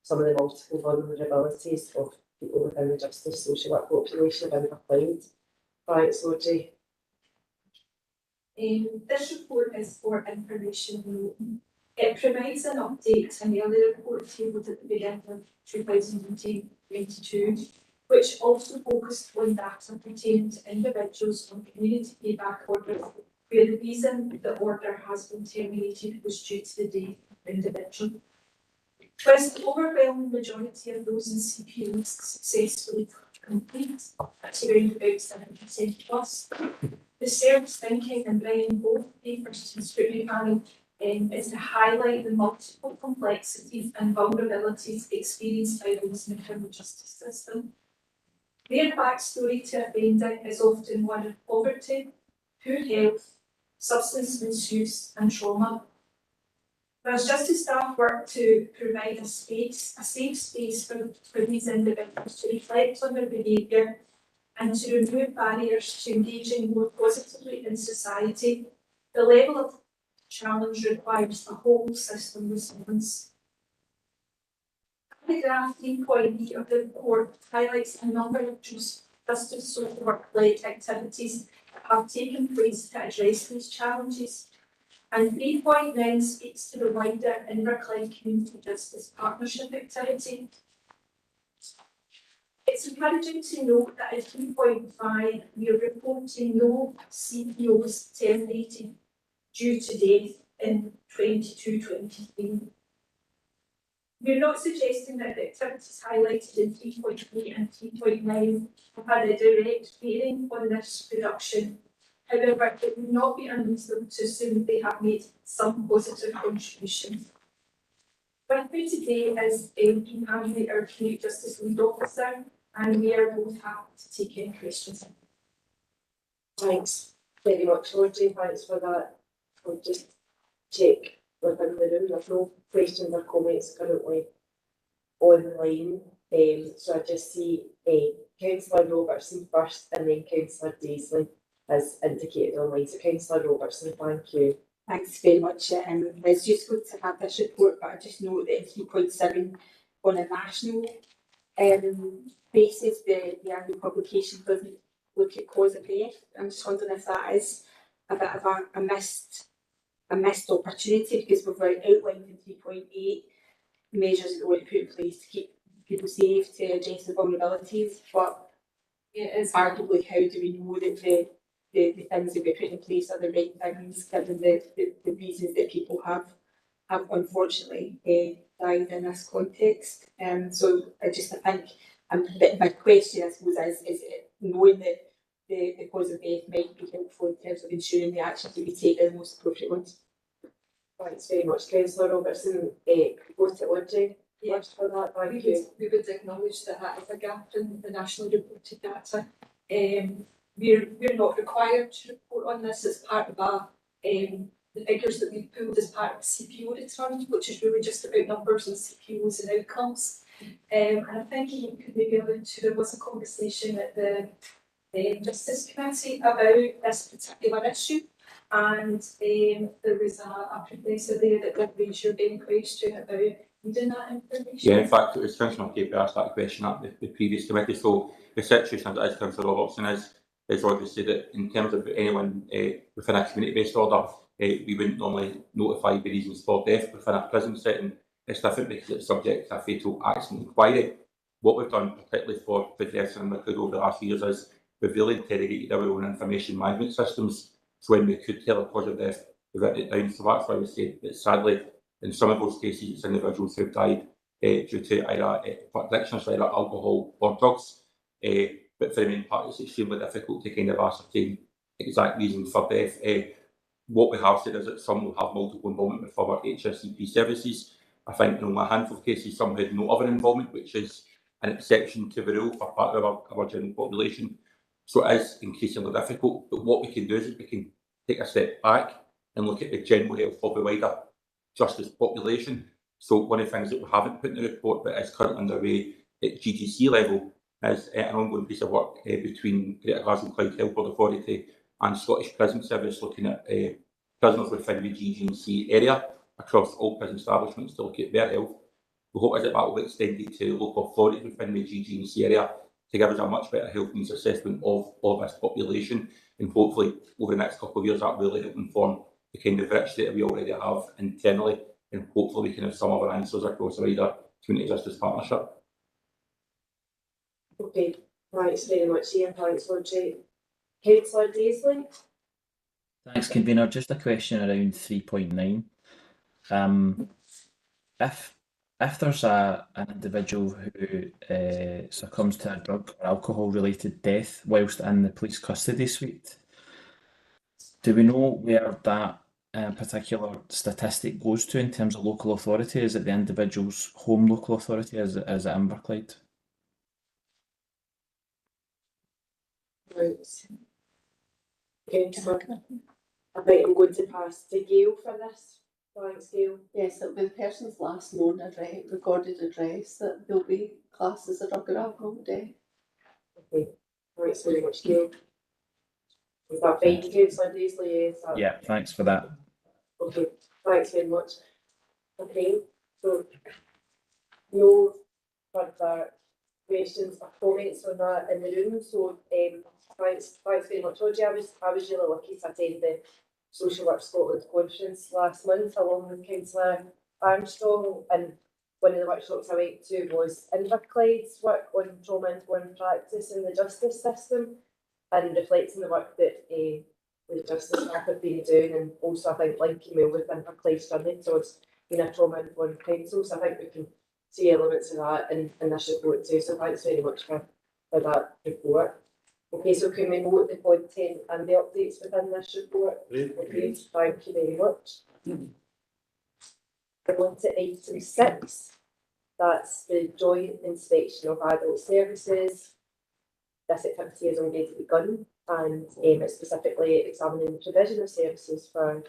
some of the multiple vulnerabilities of people within the justice social work population of Inverclyde. Thanks, Audrey. This report is for information. It provides an update on the earlier report tabled at the beginning of 2022, which also focused on data pertaining to individuals on community payback orders where the reason the order has been terminated was due to the death of the individual. Whereas the overwhelming majority of those in CPOs successfully complete, that's around about 70% plus, the service thinking and bringing both papers to the scrutiny panel is to highlight the multiple complexities and vulnerabilities experienced by those in the criminal justice system. Their backstory to offending is often one of poverty, poor health, substance misuse and trauma. Whereas justice staff work to provide a safe space for these individuals to reflect on their behaviour and to remove barriers to engaging more positively in society, the level of challenge requires a whole system response. Paragraph 3.8 of the report highlights a number of justice social work-led activities that have taken place to address these challenges, and 3.9 speaks to the wider Inverclyde Community Justice Partnership activity. It's encouraging to note that in 3.5 we are reporting no CPOs terminated due to death in 22-23. We're not suggesting that the activities highlighted in 3.8 and 3.9 have had a direct bearing on this reduction. However, it would not be unreasonable to assume they have made some positive contribution. With me today is Dean Hanley, our Community Justice Lead Officer, and we are both happy to take any questions. Thanks very much, Audrey. Thanks for that. I'll just check within the room. There's no questions or comments currently online. So I just see Councillor Robertson first and then Councillor Daisley as indicated online. So Councillor Robertson, thank you. Thanks very much. It's useful to have this report, but I just note that in 3.7 on a national basis, the annual publication doesn't look at cause of death. I'm just wondering if that is a bit of a missed opportunity, because we've outlined in 3.8 measures that we want to put in place to keep people safe, to address the vulnerabilities, but it is arguably how do we know that the things that we put in place are the right things, given the reasons that people have unfortunately died in this context. So I think my question, I suppose, is knowing that the cause of death might be helpful in terms of ensuring the actions that we take are the most appropriate ones. Thanks very much, Councillor Robertson. Go to Audrey. Yes, for that. Thank you. We would acknowledge that that is a gap in the nationally reported data. We're not required to report on this as part of the figures that we've pulled as part of the CPO return, which is really just about numbers and CPOs and outcomes. And I think you could maybe allude to, there was a conversation at the Justice Committee about this particular issue, and there was a professor there that did raise your main question about needing that information. Yeah, in fact, it was Councillor McCabe who asked that question at the previous committee. So the situation as Councillor Robertson is obviously that in terms of anyone within a community-based order, we wouldn't normally notify the reasons for death within a prison setting. It's different because it's subject to a fatal accident inquiry. What we've done, particularly for the deaths in Wicklow over the last years, is we've really interrogated our own information management systems. So when we could tell a cause of death, we've written it down. So that's why we say that sadly, in some of those cases, it's individuals who've died due to either addictions, either alcohol or drugs. But for the main part, it's extremely difficult to kind of ascertain exact reasons for death. What we have said is that some will have multiple involvement with other HSCP services. I think in only a handful of cases, some had no other involvement, which is an exception to the rule for part of our general population. So it is increasingly difficult. But what we can do is we can take a step back and look at the general health of the wider justice population. So one of the things that we haven't put in the report but is currently underway at GGC level is an ongoing piece of work between Greater Glasgow Clyde Health Board Authority and Scottish Prison Service, looking at prisoners within the GGC area across all prison establishments to look at their health. We hope that will be extended to local authorities within the GGC area to give us a much better health needs assessment of this population, and hopefully over the next couple of years that will really help inform the kind of rich data we already have internally, and hopefully we can have some other answers across a wider community justice partnership. Okay, thanks very much, Ian. Thanks, Audrey. Councillor Daisley. Thanks, Convener. Just a question around 3.9. If there's an individual who succumbs to a drug or alcohol related death whilst in the police custody suite, do we know where that particular statistic goes to in terms of local authority? Is it the individual's home local authority? Is it Inverclyde? Right. Councillor, I think I'm going to pass to Gail for this. Thanks, Gail. Yes, it'll be the person's last known recorded address that they'll be classed as a drug or alcohol death. Okay, thanks very much, Gail. Is that fine, Councillor Daisley? Yes. Yeah, thanks for that. Okay, thanks very much. Okay, so no further questions or comments on that in the room. So thanks very much, Audrey. I was really lucky to attend the Social Work Scotland conference last month along with Councillor Armstrong, and one of the workshops I went to was Inverclyde's work on trauma-informed practice in the justice system, and reflecting the work that the justice staff have been doing, and also I think linking well with Inverclyde's journey towards being a trauma-informed council. So I think we can see elements of that in this report too. So thanks very much for that report. Okay, so can we note the content and the updates within this report? Okay, thank you very much. On to item 6, that's the joint inspection of adult services. This activity has already begun and it's specifically examining the provision of services for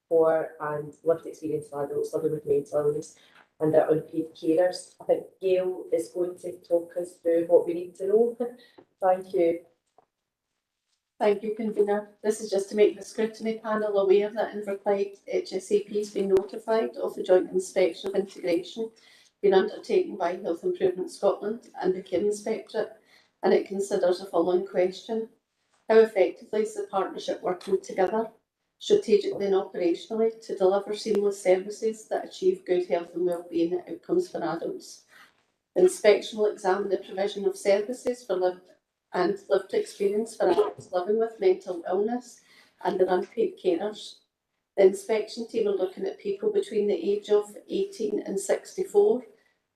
poor and lived experience of adults living with mental illness and their unpaid carers. I think Gail is going to talk us through what we need to know. Thank you. Thank you, Convener. This is just to make the Scrutiny panel aware that Inverclyde HSAP has been notified of the joint inspection of integration being undertaken by Health Improvement Scotland and the Care Inspectorate, and it considers the following question: how effectively is the partnership working together, strategically and operationally, to deliver seamless services that achieve good health and wellbeing outcomes for adults? The inspection will examine the provision of services for lived experience for adults living with mental illness and their unpaid carers. The inspection team are looking at people between the age of 18 and 64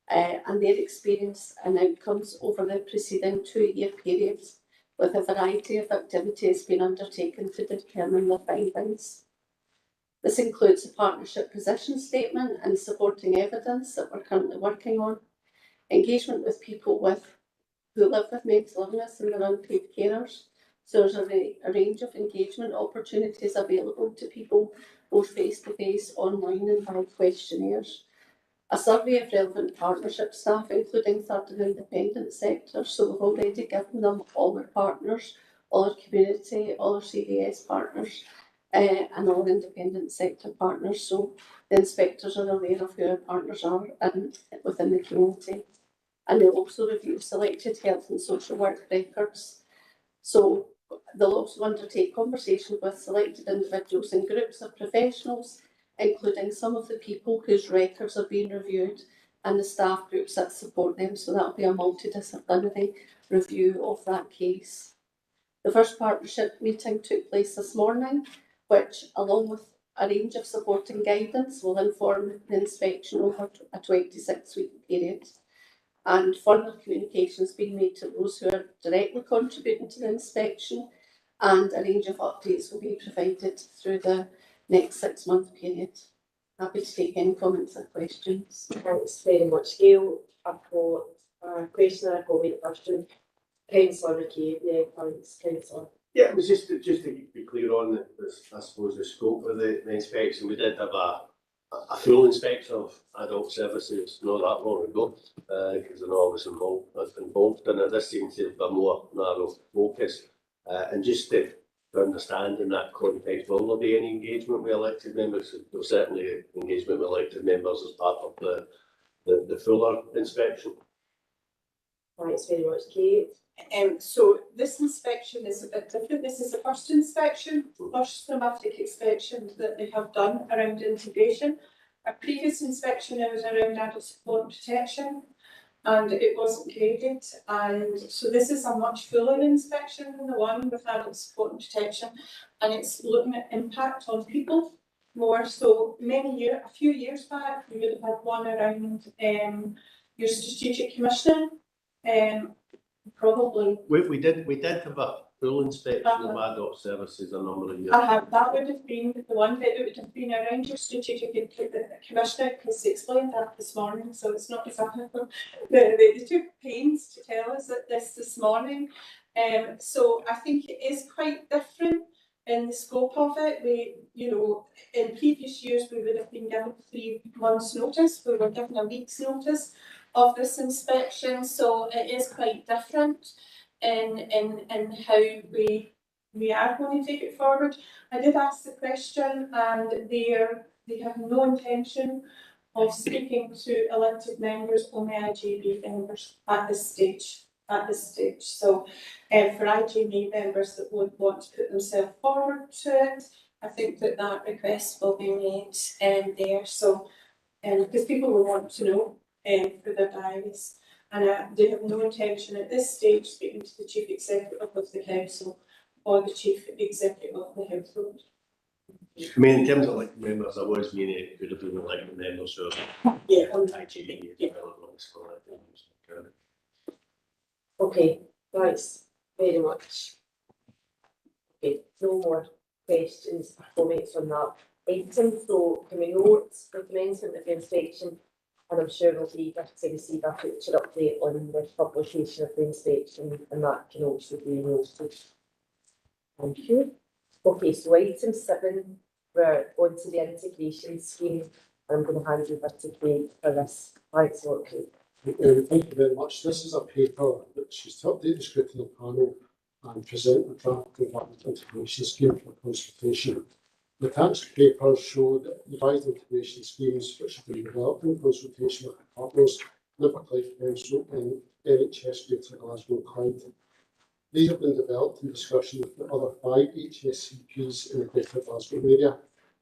and their experience and outcomes over the preceding 2-year periods, with a variety of activities being undertaken to determine their findings. This includes a partnership position statement and supporting evidence that we're currently working on, engagement with people who live with mental illness and their unpaid carers. So there's a range of engagement opportunities available to people, both face-to-face, online and by questionnaires. A survey of relevant partnership staff, including third and independent sectors, so we've already given them all our partners, all our community, all our CDS partners, and all independent sector partners. So the inspectors are aware of who our partners are and within the community. And they'll also review selected health and social work records. So they'll also undertake conversations with selected individuals and groups of professionals, including some of the people whose records are being reviewed and the staff groups that support them. So that'll be a multidisciplinary review of that case. The first partnership meeting took place this morning, which, along with a range of supporting guidance, will inform the inspection over a 26-week period. And further communications being made to those who are directly contributing to the inspection, and a range of updates will be provided through the next 6-month period. Happy to take any comments or questions. Thanks very much, Gail. I've got a question and a comment question. Councillor McKay, yeah, thanks, Councillor. Yeah, it was just to be clear on I suppose the scope of the inspection. We did have a full inspection of adult services not that long ago, because I know I was involved in it. This seems to have a more narrow focus. And just to understand in that context, will there be any engagement with elected members? There's certainly engagement with elected members as part of the fuller inspection. Thanks very much, Kate. So this inspection is a bit different. This is the first inspection, first thematic inspection that they have done around integration. A previous inspection was around adult support and protection, and it wasn't graded. And so this is a much fuller inspection than the one with adult support and protection, and it's looking at impact on people more. So a few years back, we would have had one around your strategic commissioning. Probably. We did have a full inspection of adult services a number of years. That would have been the one bit. It would have been around your strategic commissioner, because they explained that this morning, so it's not exactly they took pains to tell us that this morning. So I think it is quite different in the scope of it. We, in previous years we would have been given 3 months' notice. We were given a week's notice of this inspection, so it is quite different in how we are going to take it forward. I did ask the question, and they have no intention of speaking to elected members, only IGB members at this stage. So for IGB members that would want to put themselves forward to it, I think that request will be made there. So because people will want to know for their diaries, and they have no intention at this stage speaking to the Chief Executive of the Council or the Chief Executive of the Household. I mean, in terms of elected members, I was meaning it could have been elected members who are IGB. Okay, thanks very much. Okay, no more questions or comments on that. item, so can we note the commencement of the inspection, and I'm sure we'll be eager to receive a future update on the publication of the inspection, and that can also be noted. Thank you. Okay, so item 7, we're on to the integration scheme. I'm going to hand over to Kate for this. Thanks a lot, Kate. Thank you very much. This is a paper which is to update the scrutiny panel and present a draft development integration scheme for consultation. The attached papers show that revised integration schemes which have been developed in consultation with the partners, Liverclife Council and NHS Greater Glasgow and Clyde. These have been developed in discussion with the other 5 HSCPs in the Greater Glasgow area.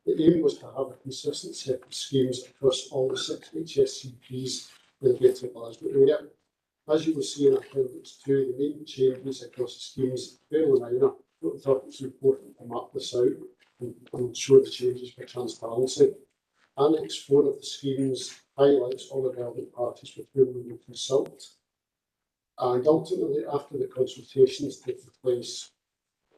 The aim was to have a consistent set of schemes across all the 6 HSCPs in the Greater Glasgow area. As you will see in Appendix 2, the main changes across the schemes are fairly minor, but we thought it was important to map this out and show the changes for transparency. Annex 4 of the schemes highlights all the relevant parties with whom we will consult. And ultimately, after the consultations taking place,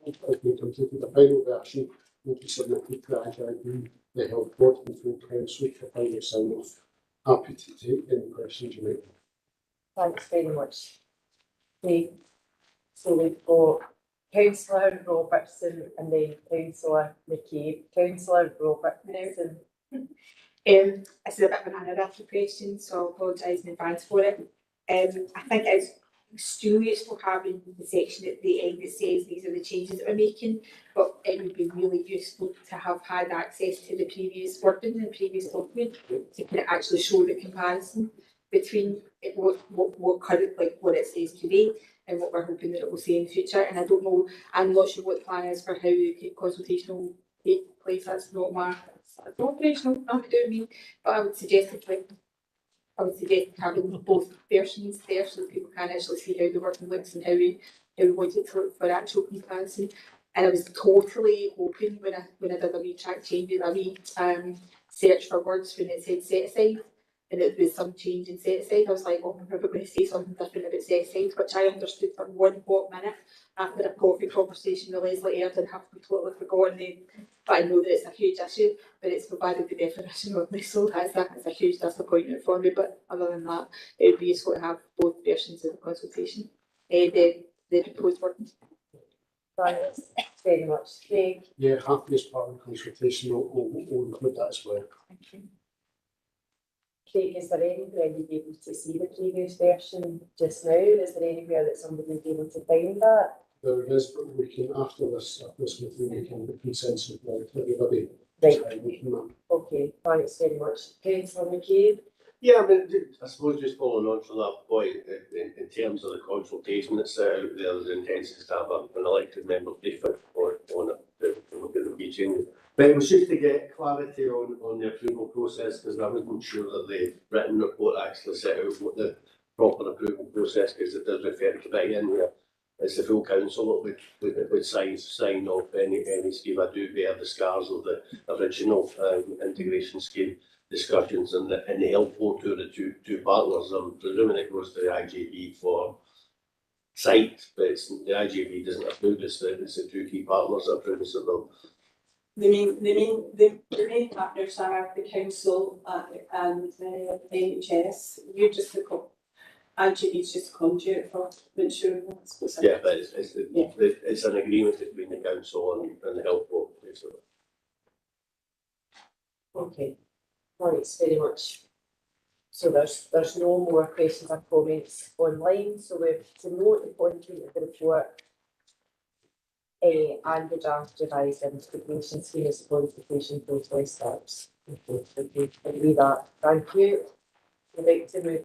has been completed, the final version will be submitted to IGIB, the Health Board and Full Council for final sign-off. Happy to take any questions you may have. Thanks very much. Okay, so we've got Councillor Robertson and then Councillor McCabe. Councillor Robertson. This is a bit of an anniversary question, so I apologise in advance for it. I think it's extremely useful having the section at the end that says these are the changes that we're making, but it would be really useful to have had access to the previous wording and previous document to kind of actually show the comparison between what current, like what it says today and what we're hoping that it will say in the future. And I don't know, I'm not sure what the plan is for how the consultation will take place. That's not my, it's not operational, nothing to do with me, but I would suggest having both versions there so that people can actually see how the working looks and how we want it to look for actual comparison. And I was totally hoping when I did a wee track changes, a wee search for words when it said set aside, and it was some change in set aside. I was like, oh, I'm probably going to say something different about set aside, which I understood for 1 hot minute after a coffee conversation with Leslie Aird and have completely forgotten it. But I know that it's a huge issue, but it's provided the definition of me, so that's a huge disappointment for me. But other than that, it would be useful to have both versions of the consultation, the proposed wording. Thanks very much. Craig. Yeah, happy as part of the consultation, we'll include that as well. Thank you. Craig, is there anywhere you'd be able to see the previous version just now? Is there anywhere that somebody would be able to find that? There is, but we can, after this meeting, we can be consensus with everybody. Right. Okay, thanks very much. Councillor McCabe. Yeah, I mean, I suppose just following on from that point, in terms of the consultation that's out there, there's intentions to have an elected member brief on it to look at the key changes. But it was just to get clarity on the approval process, because I wasn't sure that the written report actually set out what the proper approval process, because it does refer to that in here. It's the full council that would sign off any scheme. I do bear the scars of the original integration scheme discussions and the health board to the two partners. I'm presuming it goes to the IGB for site, but the IGB doesn't approve this. It's the 2 key partners that approve this. The main partners are the council and the NHS. You're just the IGB is just a conduit for ensuring that's yeah, but it's an agreement between the council and the health board, basically. Okay, thanks very much. So there's no more questions or comments online. So we've to note the content of the report and the draft revised integration scheme as the consultation process starts. Okay, agree that. Thank you. We'd like to move